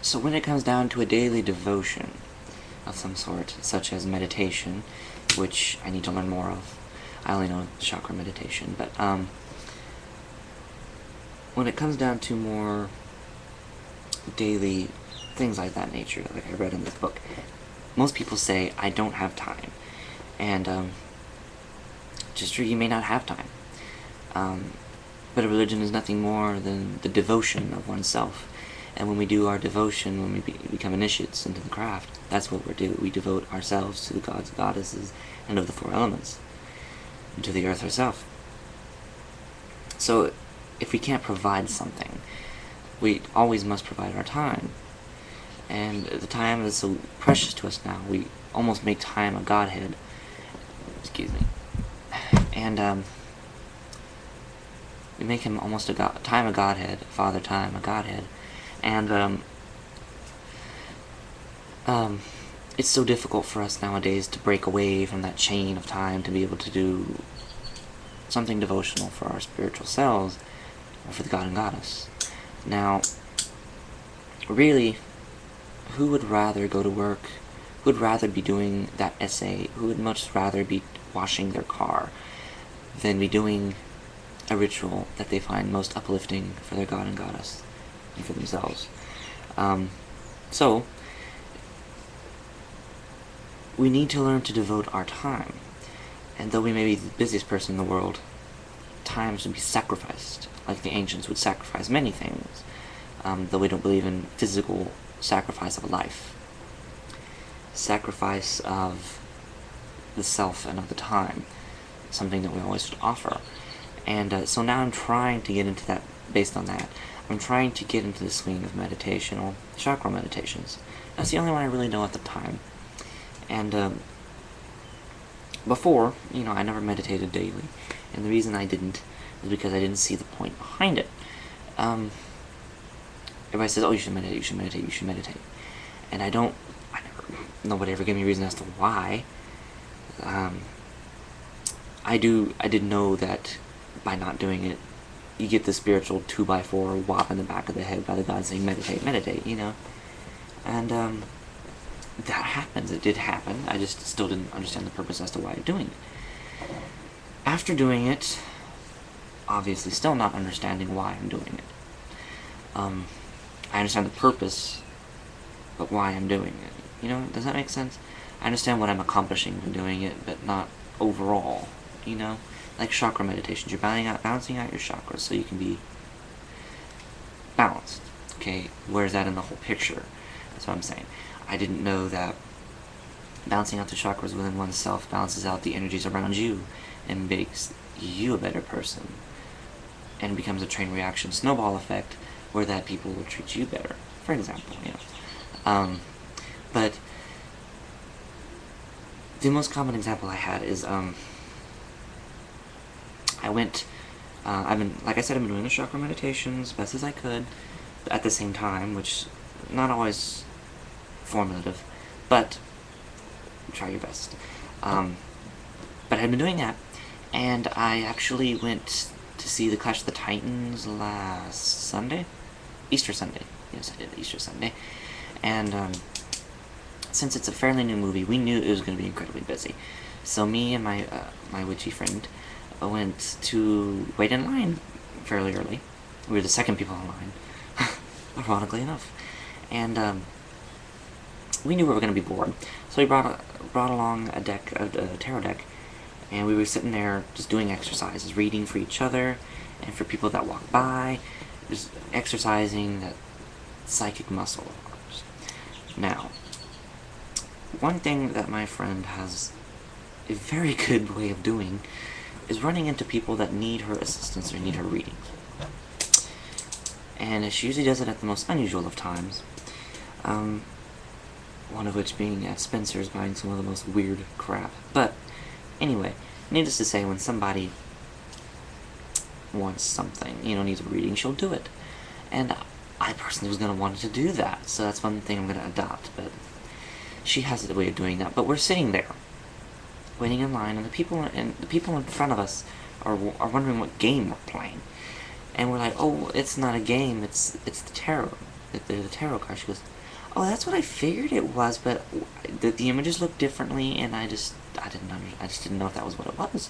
So when it comes down to a daily devotion of some sort, such as meditation, which I need to learn more of. I only know chakra meditation, but when it comes down to more daily things like that nature, like I read in this book, most people say, I don't have time. And just true, you may not have time. But a religion is nothing more than the devotion of oneself. And when we do our devotion, when we become initiates into the craft, that's what we do. We devote ourselves to the gods and goddesses and of the four elements, and to the earth herself. So, if we can't provide something, we always must provide our time. And the time is so precious to us now, we almost make time a godhead. Excuse me. And, we make him almost time a godhead, Father Time a godhead. And, it's so difficult for us nowadays to break away from that chain of time to be able to do something devotional for our spiritual selves, or for the god and goddess. Now, really, who would rather go to work? Who would rather be doing that essay? Who would much rather be washing their car than be doing a ritual that they find most uplifting for their god and goddess and for themselves? So, we need to learn to devote our time. And though we may be the busiest person in the world, time should be sacrificed, like the ancients would sacrifice many things, though we don't believe in physical sacrifice of life. Sacrifice of the self and of the time, something that we always should offer. And so now I'm trying to get into that, based on that, I'm trying to get into the swing of meditation, or chakra meditations. That's the only one I really know at the time. And before, I never meditated daily, and the reason I didn't is because I didn't see the point behind it. Everybody says, oh, you should meditate, you should meditate, you should meditate. And nobody ever gave me a reason as to why. I did know that by not doing it, you get the spiritual 2x4 whop in the back of the head by the god saying, meditate, meditate, And, that happens. It did happen. I just still didn't understand the purpose as to why I'm doing it. After doing it, obviously still not understanding why I'm doing it. I understand the purpose, but why I'm doing it. Does that make sense? I understand what I'm accomplishing when doing it, but not overall, Like chakra meditations, you're balancing out your chakras so you can be balanced. Okay, where's that in the whole picture? That's what I'm saying. I didn't know that balancing out the chakras within oneself balances out the energies around you and makes you a better person, and becomes a chain reaction snowball effect where that people will treat you better, for example. But the most common example I had is I went, like I said, I've been doing the chakra meditations best as I could at the same time, which not always formulative, but try your best. But I had been doing that, and I actually went to see the Clash of the Titans last Sunday? Easter Sunday. Yes, I did, Easter Sunday. And since it's a fairly new movie, we knew it was going to be incredibly busy. So me and my witchy friend went to wait in line fairly early. We were the second people in line, ironically enough. And we knew we were going to be bored, so we brought along a tarot deck, and we were sitting there just doing exercises, reading for each other, and for people that walk by, just exercising that psychic muscle of ours. Now, one thing that my friend has a very good way of doing is running into people that need her assistance or need her reading. And she usually does it at the most unusual of times. One of which being at Spencer's buying some of the most weird crap. But, anyway, needless to say, when somebody wants something, needs a reading, she'll do it. And I personally was going to want to do that, so that's one thing I'm going to adopt, but she has a way of doing that. But we're sitting there, waiting in line, and the people in front of us are wondering what game we're playing. And we're like, oh, it's not a game, it's the tarot. that they're the tarot cards. She goes, oh, that's what I figured it was, but the images look differently, and I just didn't know if that was what it was.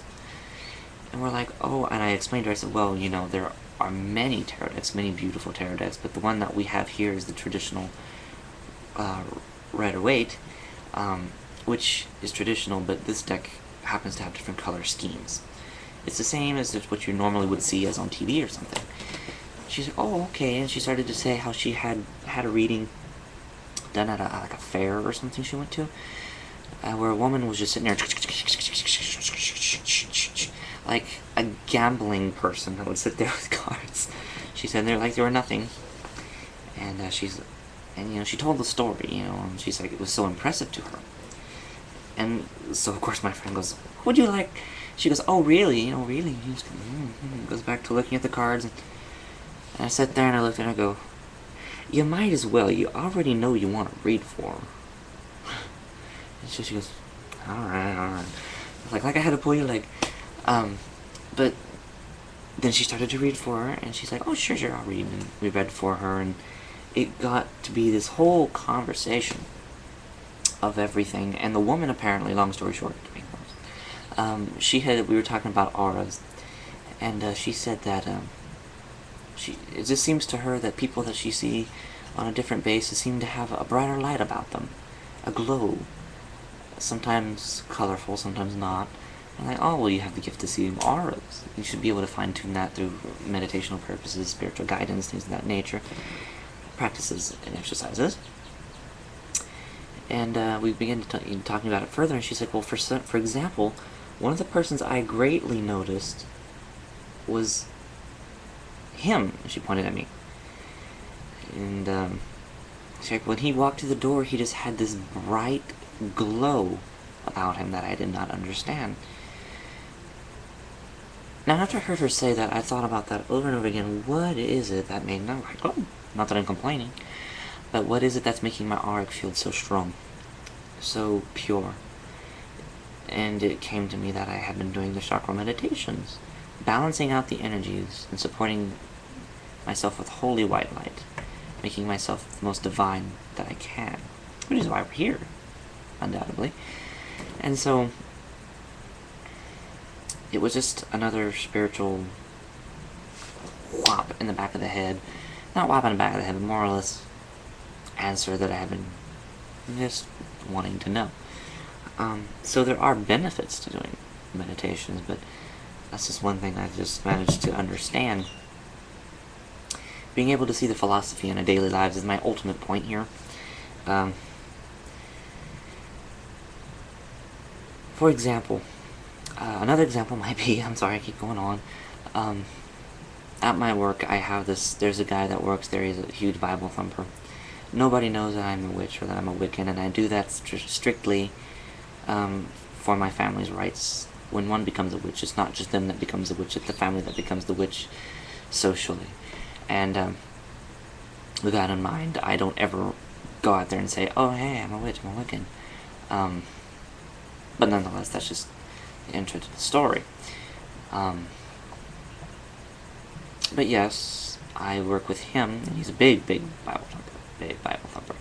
And we're like, oh, and I explained to her, I said, well, there are many tarot decks, many beautiful tarot decks, but the one that we have here is the traditional Rider-Waite, which is traditional, but this deck happens to have different color schemes. It's the same as what you normally would see as on TV or something. She's like, oh, okay, and she started to say how she had a reading done at a fair or something she went to, where a woman was just sitting there like a gambling person that would sit there with cards. She said they were nothing, and she told the story, and she's like, it was so impressive to her. And so of course my friend goes, would you like? She goes, oh really? Really? He goes back to looking at the cards, and I sat there and I looked at her and I go, you might as well. You already know you want to read for her. And so she goes, alright. Like I had to pull your leg. But then she started to read for her, and she's like, oh, sure, I'll read. And we read for her, and it got to be this whole conversation of everything. And the woman, apparently, long story short, we were talking about auras, and she said that it just seems to her that people that she see on a different basis seem to have a brighter light about them, a glow, sometimes colorful, sometimes not. And like, oh, well, you have the gift to see auras. You should be able to fine-tune that through meditational purposes, spiritual guidance, things of that nature, practices and exercises. And we began talking about it further, and she's like, well, for example, one of the persons I greatly noticed was him. She pointed at me. And she's like, when he walked through the door, he just had this bright glow about him that I did not understand. Now, after I heard her say that, I thought about that over and over again. What is it that made me, like, oh, not that I'm complaining, but what is it that's making my auric field so strong, so pure? And it came to me that I had been doing the chakra meditations, balancing out the energies and supporting myself with holy white light, making myself the most divine that I can, which is why we're here, undoubtedly. And so it was just another spiritual whop in the back of the head. Not whop in the back of the head, but more or less answer that I have been just wanting to know. So there are benefits to doing meditations, but that's just one thing I've just managed to understand. Being able to see the philosophy in our daily lives is my ultimate point here. For example, another example might be, I'm sorry I keep going on, at my work I have there's a guy that works there, he's a huge Bible thumper. Nobody knows that I'm a witch or that I'm a Wiccan, and I do that strictly for my family's rights. When one becomes a witch, it's not just them that becomes a witch, it's the family that becomes the witch socially. And with that in mind, I don't ever go out there and say, oh hey, I'm a witch, I'm a Wiccan. But nonetheless, that's just the intro to the story. But yes, I work with him, and he's a big Bible thumper.